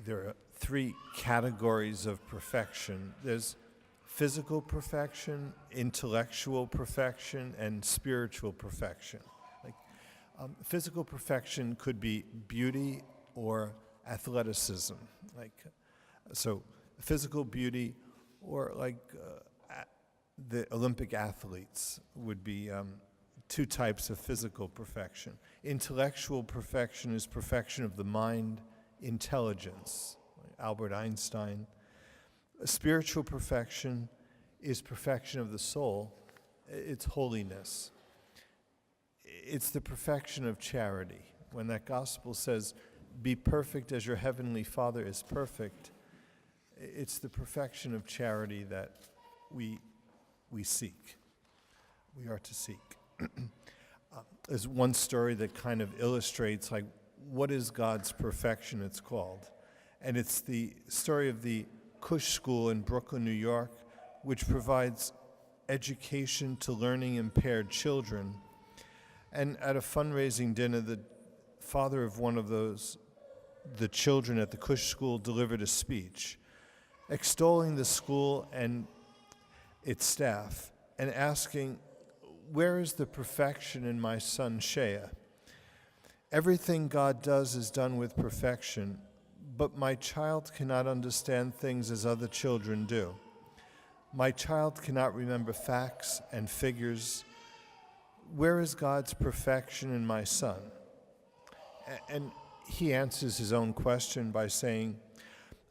there are three categories of perfection. There's physical perfection, intellectual perfection, and spiritual perfection. Physical perfection could be beauty or athleticism. So physical beauty, or the Olympic athletes would be two types of physical perfection. Intellectual perfection is perfection of the mind, intelligence, like Albert Einstein. Spiritual perfection is perfection of the soul, it's holiness. It's the perfection of charity. When that gospel says, be perfect as your heavenly Father is perfect, it's the perfection of charity that we seek. We are to seek. There's one story that kind of illustrates what is God's perfection, it's called. And it's the story of the Cush School in Brooklyn, New York, which provides education to learning impaired children. And at a fundraising dinner, the father of one of the children at the Cush School delivered a speech extolling the school and its staff and asking, where is the perfection in my son Shea? Everything God does is done with perfection, but my child cannot understand things as other children do. My child cannot remember facts and figures. Where is God's perfection in my son? And he answers his own question by saying,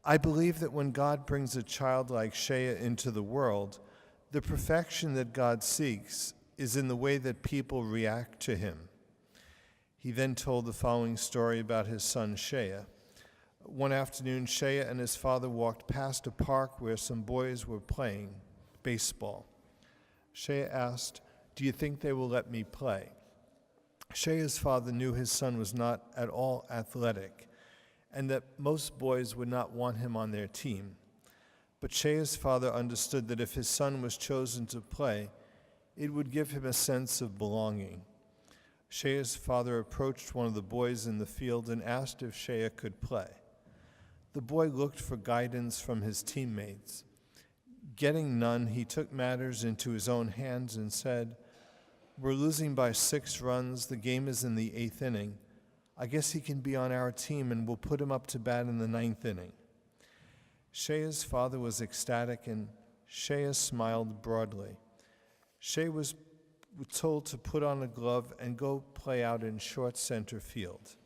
I believe that when God brings a child like Shea into the world, the perfection that God seeks is in the way that people react to him. He then told the following story about his son Shea. One afternoon, Shea and his father walked past a park where some boys were playing baseball. Shea asked, do you think they will let me play? Shea's father knew his son was not at all athletic and that most boys would not want him on their team. But Shea's father understood that if his son was chosen to play, it would give him a sense of belonging. Shea's father approached one of the boys in the field and asked if Shea could play. The boy looked for guidance from his teammates. Getting none, he took matters into his own hands and said, we're losing by 6 runs. The game is in the 8th inning. I guess he can be on our team and we'll put him up to bat in the 9th inning. Shea's father was ecstatic and Shea smiled broadly. Shea was told to put on a glove and go play out in short center field.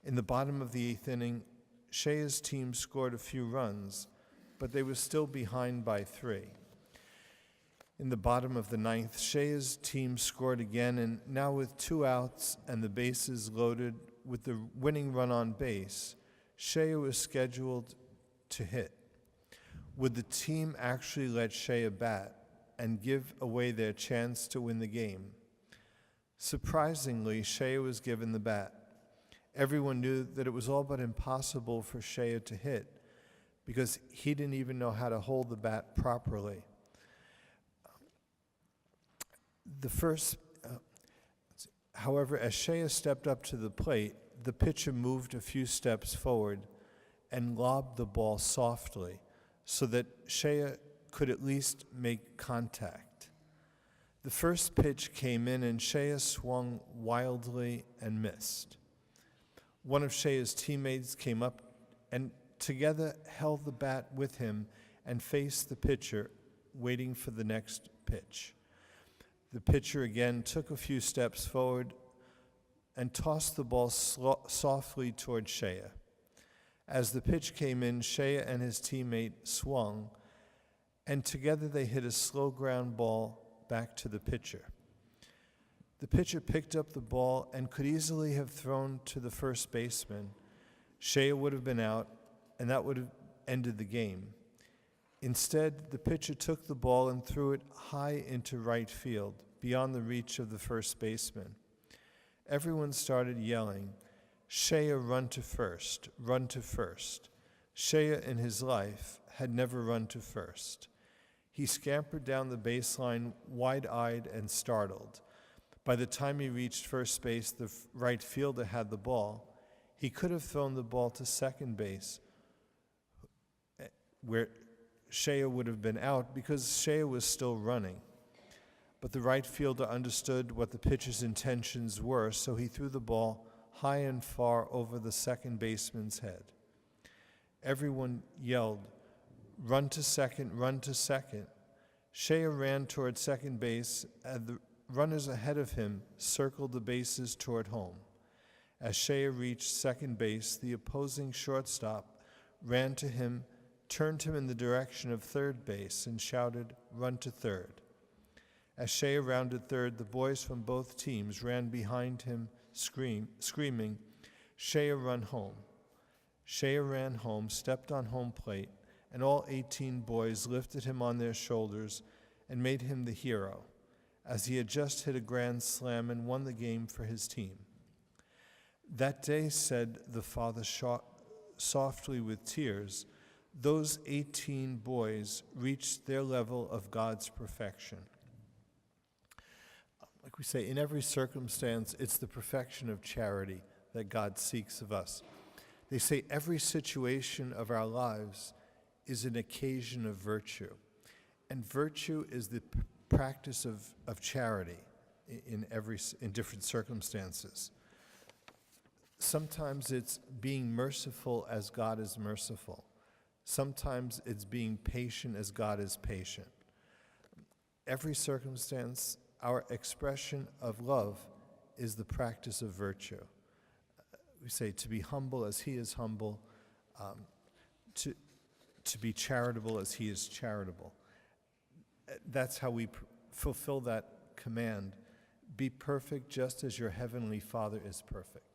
In the bottom of the 8th inning, Shea's team scored a few runs, but they were still behind by 3. In the bottom of the 9th, Shea's team scored again, and now with 2 outs and the bases loaded with the winning run on base, Shea was scheduled to hit. Would the team actually let Shea bat and give away their chance to win the game? Surprisingly, Shea was given the bat. Everyone knew that it was all but impossible for Shea to hit because he didn't even know how to hold the bat properly. However, as Shea stepped up to the plate, the pitcher moved a few steps forward and lobbed the ball softly so that Shea could at least make contact. The first pitch came in and Shea swung wildly and missed. One of Shea's teammates came up and together held the bat with him and faced the pitcher, waiting for the next pitch. The pitcher again took a few steps forward and tossed the ball softly toward Shea. As the pitch came in, Shea and his teammate swung, and together they hit a slow ground ball back to the pitcher. The pitcher picked up the ball and could easily have thrown to the first baseman. Shea would have been out, and that would have ended the game. Instead, the pitcher took the ball and threw it high into right field, beyond the reach of the first baseman. Everyone started yelling, Shea, run to first, run to first. Shea in his life had never run to first. He scampered down the baseline wide-eyed and startled. By the time he reached first base, the right fielder had the ball. He could have thrown the ball to second base, where Shea would have been out because Shea was still running. But the right fielder understood what the pitcher's intentions were, so he threw the ball high and far over the second baseman's head. Everyone yelled, "Run to second, run to second." Shea ran toward second base, and the runners ahead of him circled the bases toward home. As Shea reached second base, the opposing shortstop ran to him, turned him in the direction of third base, and shouted, "Run to third." As Shea rounded third, the boys from both teams ran behind him, screaming, "Shea, run home." Shea ran home, stepped on home plate, and all 18 boys lifted him on their shoulders and made him the hero, as he had just hit a grand slam and won the game for his team. That day, said the father softly with tears, those 18 boys reached their level of God's perfection. Like we say, in every circumstance, it's the perfection of charity that God seeks of us. They say every situation of our lives is an occasion of virtue. And virtue is the practice of charity in different circumstances. Sometimes it's being merciful as God is merciful. Sometimes it's being patient as God is patient. Every circumstance, our expression of love is the practice of virtue. We say to be humble as he is humble, to be charitable as he is charitable. That's how we fulfill that command. Be perfect just as your heavenly Father is perfect.